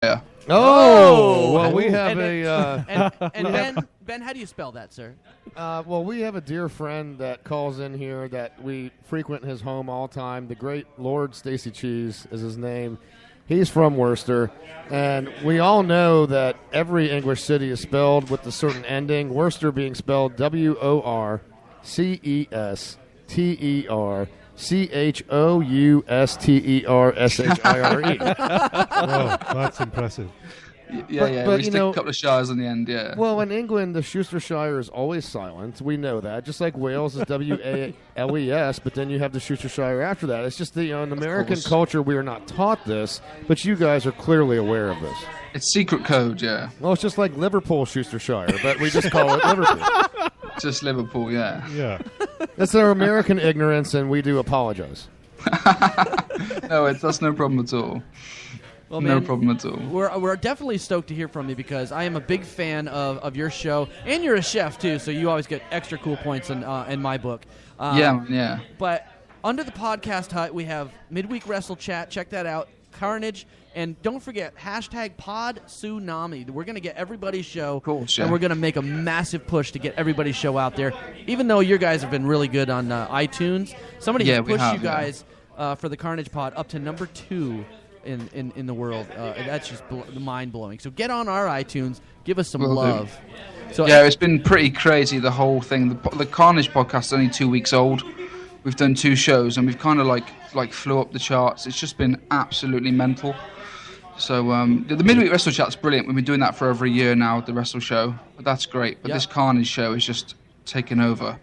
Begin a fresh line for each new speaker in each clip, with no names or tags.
Yeah.
Oh, well, we have
Ben, how do you spell that, sir?
well, we have a dear friend that calls in here that we frequent his home all the time. The great Lord Stacy Cheese is his name. He's from Worcester, and we all know that every English city is spelled with a certain ending, Worcester being spelled WORCESTERCHOUSTERSHIRE.
Oh, that's impressive.
Yeah. We stick a couple of shires on the end, yeah.
Well, in England, the Worcestershire is always silent. We know that. Just like Wales is WALES, but then you have the Worcestershire after that. It's just in American culture, we are not taught this, but you guys are clearly aware of this.
It's secret code, yeah.
Well, it's just like Liverpool Worcestershire, but we just call it Liverpool.
Just Liverpool, yeah.
Yeah.
That's our American ignorance, and we do apologize.
No, that's no problem at all.
Well,
no
man,
problem at all.
We're definitely stoked to hear from you because I am a big fan of your show, and you're a chef too, so you always get extra cool points in my book.
Yeah.
But under the podcast hut, we have Midweek Wrestle Chat. Check that out. Carnage. And don't forget, #PodTsunami. We're going to get everybody's show, and we're going to make a massive push to get everybody's show out there. Even though you guys have been really good on iTunes, somebody has pushed you guys for the Carnage Pod up to number 2 in the world. That's just mind-blowing. So get on our iTunes. Give us some love. So
it's been pretty crazy, the whole thing. The Carnage podcast is only 2 weeks old. We've done 2 shows, and we've kind of like flew up the charts. It's just been absolutely mental. So the Midweek Wrestle Chat's brilliant. We've been doing that for over a year now, the Wrestle Show. But that's great. But this Carnage show is just taken over.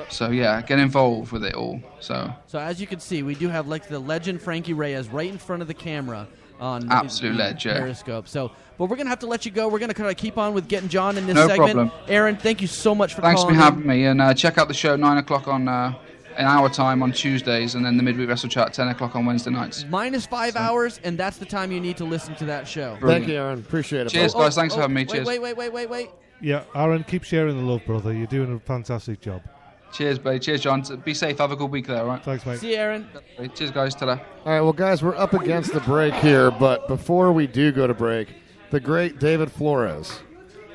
So, yeah, get involved with it all. So
as you can see, we do have the legend Frankie Reyes right in front of the camera on
Absolute ledge, yeah.
Periscope. So, but we're going to have to let you go. We're going to kind of keep on with getting John in this
No
segment.
problem.
Aaron, thank you so much for
Thanks
calling
for having me. And check out the show 9 o'clock on an hour time on Tuesdays, and then the Midweek Wrestle Chat 10 o'clock on Wednesday nights.
Minus 5 hours, and that's the time you need to listen to that show.
Brilliant.
Thank you, Aaron. Appreciate it.
Cheers, guys. Thanks for having me. Cheers.
Wait.
Yeah, Aaron, keep sharing the love, brother. You're doing a fantastic job.
Cheers, buddy. Cheers, John. Be safe. Have a good week there, all right?
Thanks, mate.
See you, Aaron.
Cheers, guys. Ta-da.
All right, well, guys, we're up against the break here, but before we do go to break, the great David Flores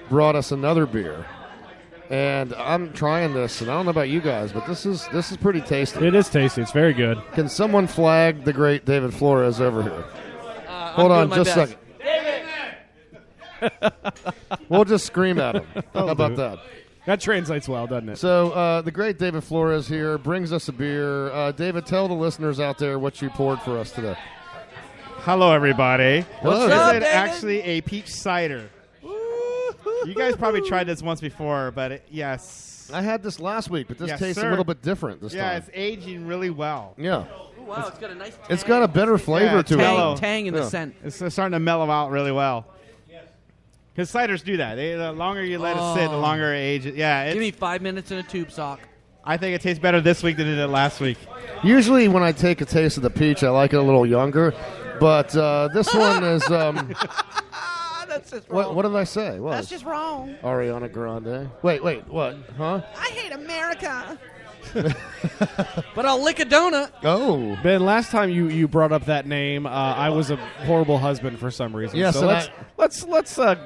brought us another beer. And I'm trying this, and I don't know about you guys, but this is pretty tasty.
It is tasty. It's very good.
Can someone flag the great David Flores over here? Hold on just a second. We'll just scream at him. How about that?
That translates well, doesn't it?
So the great David Flores here brings us a beer. David, tell the listeners out there what you poured for us today.
Hello, everybody.
Hello.
This
What's
is actually a peach cider. You guys probably tried this once before, but yes.
I had this last week, but this tastes
sir.
a little bit different this time.
Yeah, it's aging really well.
Yeah.
Ooh, wow, it's got a nice tang.
It's got a better flavor to it.
Tang in the scent.
It's starting to mellow out really well. Because ciders do that. The longer you let it sit, the longer it ages. Yeah,
Give me 5 minutes in a tube sock.
I think it tastes better this week than it did last week.
Usually when I take a taste of the peach, I like it a little younger. But this one is...
That's just wrong.
What did I say? What?
That's just wrong.
Ariana Grande. Wait, what? Huh?
I hate America. But I'll lick a donut.
Oh.
Ben, last time you brought up that name, I was a horrible husband for some reason.
Yes,
so
and
let's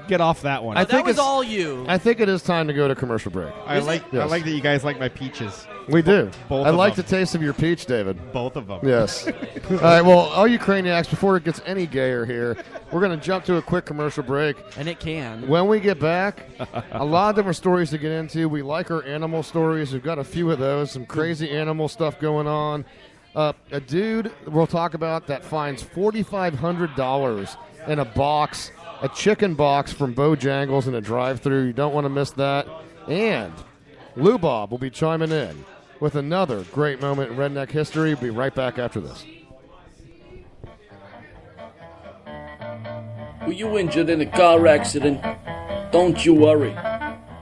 get off that one.
That was all you.
I think it is time to go to commercial break.
I like that you guys like my peaches.
We do.
Both
I
of
like
them.
the taste of your peach, David.
Both of them.
Yes. All right, well, all you Craniacs, before it gets any gayer here, we're going to jump to a quick commercial break.
And it can.
When we get back, a lot of different stories to get into. We like our animal stories. We've got a few of those, some crazy animal stuff going on. A dude we'll talk about that finds $4,500 in a box, a chicken box from Bojangles in a drive-thru. You don't want to miss that. And Lou Bob will be chiming in with another great moment in redneck history. We'll be right back after this.
Were you injured in a car accident? Don't you worry.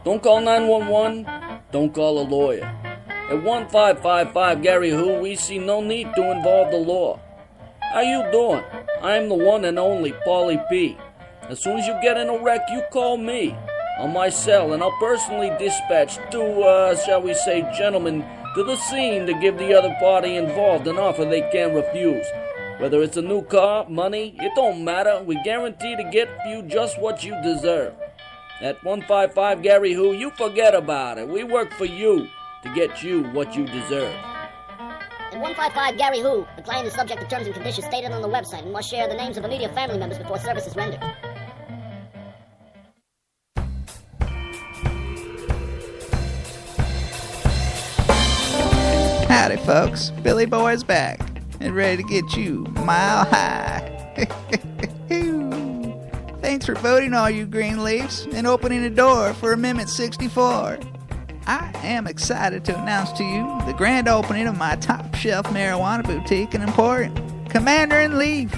Don't call 911. Don't call a lawyer. At 1555-GARY-WHO, we see no need to involve the law. How you doing? I'm the one and only Paulie P. As soon as you get in a wreck, you call me on my cell, and I'll personally dispatch two, shall we say, gentlemen to the scene to give the other party involved an offer they can't refuse. Whether it's a new car, money, it don't matter. We guarantee to get you just what you deserve. At 155 Gary Who, you forget about it. We work for you to get you what you deserve.
At 155 Gary Who, the client is subject to terms and conditions stated on the website and must share the names of immediate family members before service is rendered.
Howdy, folks. Billy Boy's back and ready to get you mile high. Thanks for voting, all you Greenleafs, and opening the door for Amendment 64. I am excited to announce to you the grand opening of my top-shelf marijuana boutique and emporium, Commander and Leaf.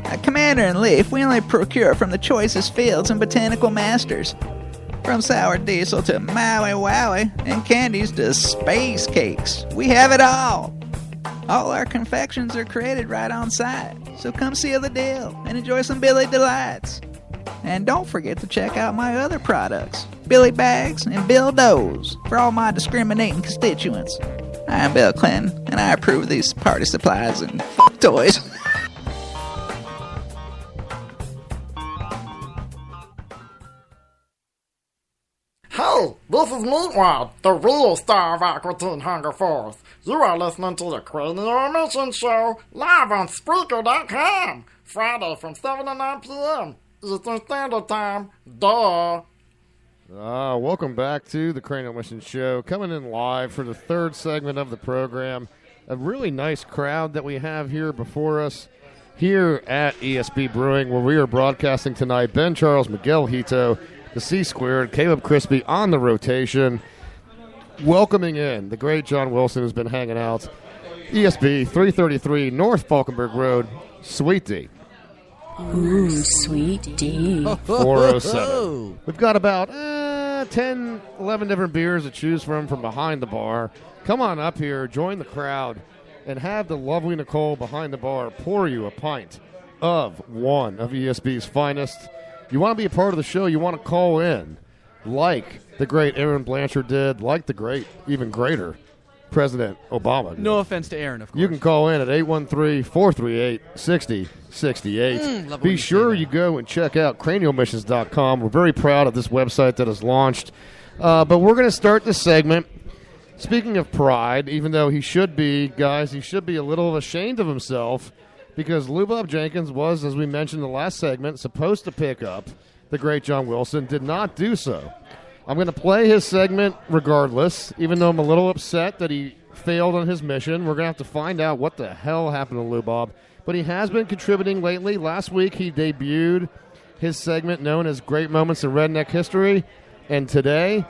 At Commander and Leaf, we only procure from the choicest fields and botanical masters. From sour diesel to Maui Wowie and candies to space cakes, we have it all. All our confections are created right on site, so come seal the deal and enjoy some Billy Delights. And don't forget to check out my other products, Billy Bags and Bill Doughs, for all my discriminating constituents. I am Bill Clinton, and I approve of these party supplies and fuck toys.
Hey, this is Meatwad, the real star of Aqua Teen Hunger Force. You are listening to the Cranial Emission Show, live on Spreaker.com, Friday from 7 to 9 p.m. Eastern Standard Time. Duh.
Welcome back to the Cranial Mission Show, coming in live for the third segment of the program. A really nice crowd that we have here before us here at ESB Brewing, where we are broadcasting tonight. Ben Charles, Miguel Hito, the C-Squared, Caleb Crispy on the rotation, welcoming in the great John Wilson, who's been hanging out. ESB 333 North Falkenberg Road, Sweet D.
Ooh, Sweet D.
407. We've got about 10, 11 different beers to choose from behind the bar. Come on up here, join the crowd, and have the lovely Nicole behind the bar pour you a pint of one of ESB's finest. You want to be a part of the show, you want to call in, like the great Aaron Blanchard did, like the great, even greater, President Obama did.
No offense to Aaron, of course.
You can call in at 813-438-6068. Be sure you go and check out cranialmissions.com. We're very proud of this website that is launched. But we're going to start this segment. Speaking of pride, even though he should be, guys, he should be a little ashamed of himself, because Lou Bob Jenkins was, as we mentioned in the last segment, supposed to pick up the great John Wilson, did not do so. I'm going to play his segment regardless, even though I'm a little upset that he failed on his mission. We're going to have to find out what the hell happened to Lou Bob. But he has been contributing lately. Last week he debuted his segment known as Great Moments in Redneck History. And today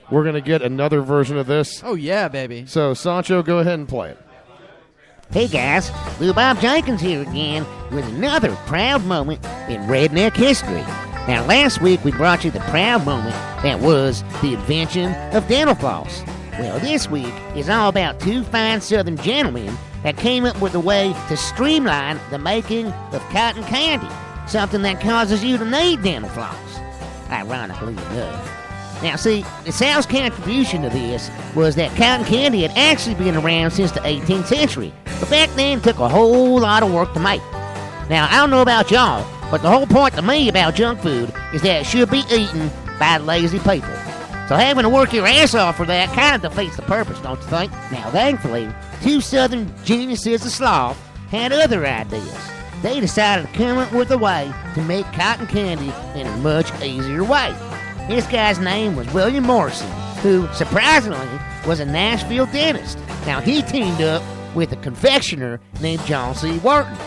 we're going to get another version of this.
Oh, yeah, baby.
So, Sancho, go ahead and play it.
Hey guys, Lou Bob Jenkins here again with another proud moment in redneck history. Now last week we brought you the proud moment that was the invention of dental floss. Well, this week is all about two fine southern gentlemen that came up with a way to streamline the making of cotton candy, something that causes you to need dental floss, ironically enough. Now, see, the South's contribution to this was that cotton candy had actually been around since the 18th century, but back then it took a whole lot of work to make. Now, I don't know about y'all, but the whole point to me about junk food is that it should be eaten by lazy people. So having to work your ass off for that kind of defeats the purpose, don't you think? Now, thankfully, two southern geniuses of sloth had other ideas. They decided to come up with a way to make cotton candy in a much easier way. This guy's name was William Morrison, who, surprisingly, was a Nashville dentist. Now, he teamed up with a confectioner named John C. Wharton.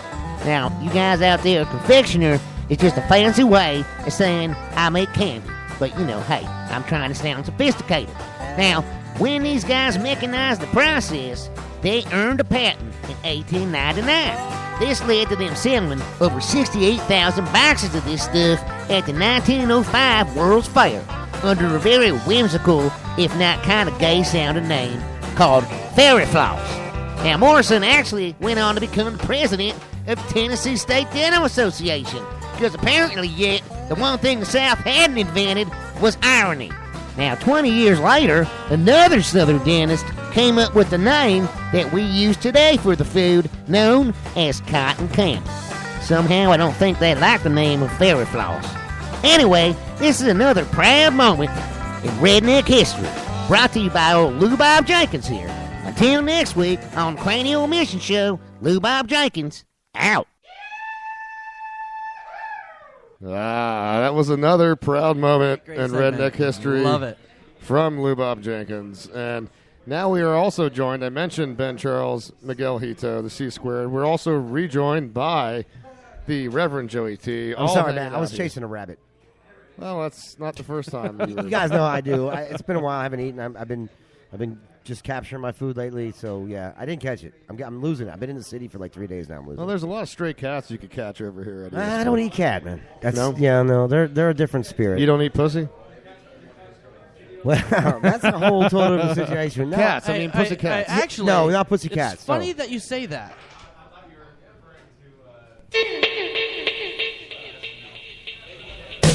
Now, you guys out there, a confectioner is just a fancy way of saying, I make candy. But, you know, hey, I'm trying to sound sophisticated. Now, when these guys mechanized the process, they earned a patent in 1899. This led to them selling over 68,000 boxes of this stuff at the 1905 World's Fair under a very whimsical, if not kind of gay-sounding name called Fairy Floss. Now, Morrison actually went on to become the president of Tennessee State Dental Association because apparently yet the one thing the South hadn't invented was irony. Now, 20 years later, another Southern dentist came up with the name that we use today for the food, known as cotton candy. Somehow I don't think they like the name of fairy floss. Anyway, this is another proud moment in redneck history, brought to you by old Lou Bob Jenkins here. Until next week on Cranial Mission Show, Lou Bob Jenkins, out.
That was another proud moment
Great
in
segment.
redneck history.
Love it.
From Lou Bob Jenkins. And now we are also joined, I mentioned Ben Charles, Miguel Hito, the C-Squared. We're also rejoined by the Reverend Joey T.
I'm sorry, man. I was chasing a rabbit.
Well, that's not the first time.
You guys know I do. It's been a while. I haven't eaten. I've been just capturing my food lately. So yeah, I didn't catch it. I'm losing it. I've been in the city for like 3 days now. I'm losing.
Well, there's a lot of stray cats you could catch over here.
I don't eat cat, man. That's
No?
no. They're a different spirit.
You don't eat pussy?
Well, that's a whole total different situation. No.
Cats. I mean, pussy cats.
Actually,
no, not pussy cats.
It's funny
no.
that you say that.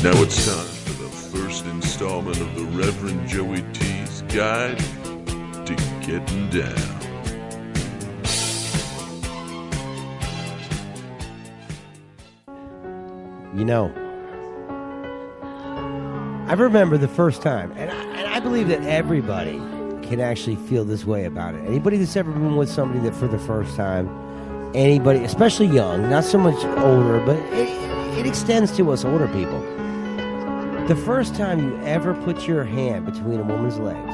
Now it's time for the first installment of the Reverend Joey T's Guide to Getting Down.
You know, I remember the first time, and I believe that everybody can actually feel this way about it. Anybody that's ever been with somebody that for the first time, anybody, especially young, not so much older, but it extends to us older people. The first time you ever put your hand between a woman's legs,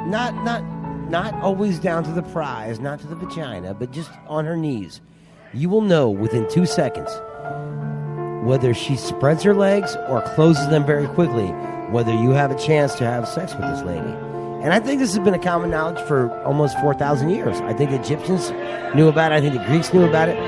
not always down to the prize, not to the vagina, but just on her knees, you will know within 2 seconds whether she spreads her legs or closes them very quickly, whether you have a chance to have sex with this lady. And I think this has been a common knowledge for almost 4,000 years. I think the Egyptians knew about it. I think the Greeks knew about it.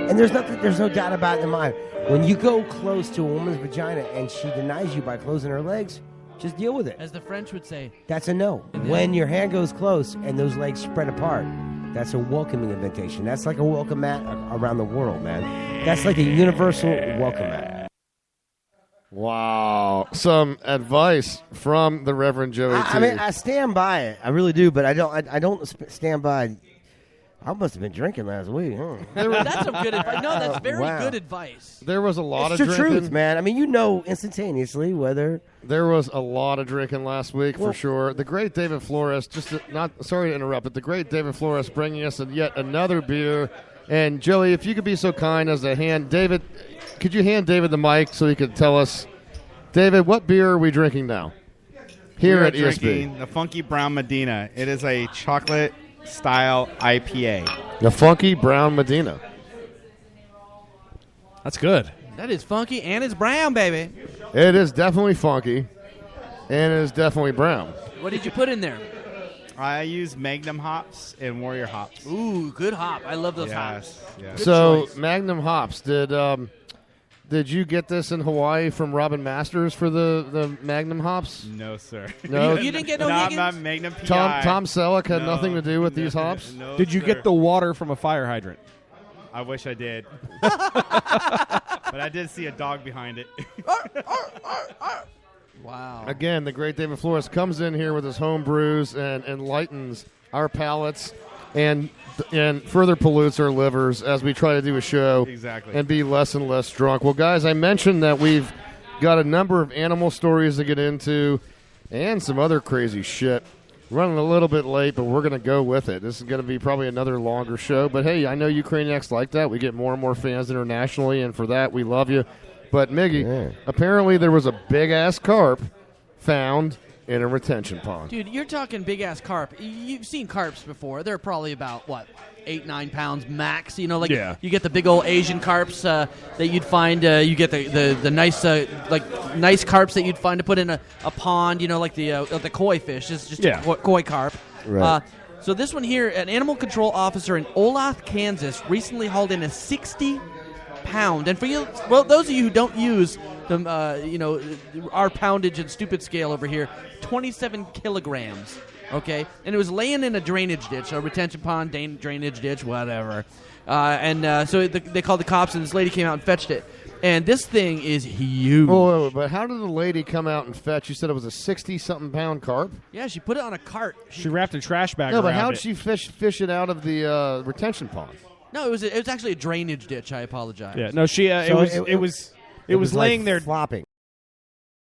And there's no doubt about it in my mind. When you go close to a woman's vagina and she denies you by closing her legs, just deal with it.
As the French would say,
that's a no. When your hand goes close and those legs spread apart, that's a welcoming invitation. That's like a welcome mat around the world, man. That's like a universal welcome mat.
Wow. Some advice from the Reverend Joey T.
I mean, I stand by it. I really do, but I don't stand by. I must have been drinking last week. Huh?
That's some good advice. No, that's very
Wow.
good advice.
There was a lot
It's
of
the
drinking.
truth, man. I mean, you know instantaneously whether.
There was a lot of drinking last week for sure. The great David Flores, sorry to interrupt, but the great David Flores bringing us yet another beer. And Joey, if you could be so kind as to hand David, could you hand David the mic so he could tell us, David, what beer are we drinking now? Here
We are
at ESB.
drinking the Funky Brown Medina. It is a chocolate style IPA.
The Funky Brown Medina.
That's good.
That is funky, and it's brown, baby.
It is definitely funky, and it is definitely brown.
What did you put in there?
I use Magnum hops and Warrior hops.
Ooh, good hop. I love those hops.
Yes.
Good
So
choice.
Magnum hops. Did you get this in Hawaii from Robin Masters for the Magnum hops?
No, sir.
No,
You didn't get no
Not
Higgins?
my Magnum PI.
Tom Selleck had
No.
nothing to do with these hops.
No,
Did you
sir.
get the water from a fire hydrant?
I wish I did. But I did see a dog behind it.
Wow.
Again, the great David Flores comes in here with his home brews and enlightens our palates and further pollutes our livers as we try to do a show
Exactly.
and be less and less drunk. Well, guys, I mentioned that we've got a number of animal stories to get into and some other crazy shit. Running a little bit late, but we're going to go with it. This is going to be probably another longer show. But, hey, I know Ukrainians like that. We get more and more fans internationally, and for that, we love you. But, Miggy, apparently there was a big-ass carp found in a retention pond.
Dude, you're talking big-ass carp. You've seen carps before. They're probably about, 8-9 pounds max. You know, like
Yeah.
you get the big old Asian carps that you'd find. You get the nice nice carps that you'd find to put in a pond. You know, like the koi fish. It's just
Yeah.
a koi carp.
Right.
So this one here, an animal control officer in Olathe, Kansas, recently hauled in a 60-pound. And for you, well, those of you who don't use the our poundage and stupid scale over here, 27 kilograms Okay, and it was laying in a drainage ditch, a retention pond, drainage ditch, whatever. So they called the cops, and this lady came out and fetched it. And this thing is huge.
Oh, but how did the lady come out and fetch? You said it was a 60-something pound carp.
Yeah, she put it on a cart.
She wrapped a trash bag.
No, but
around
how
it.
did she fish it out of the retention pond?
No, it was actually a drainage ditch. I apologize.
Yeah, no, she. It was laying
like
there
flopping.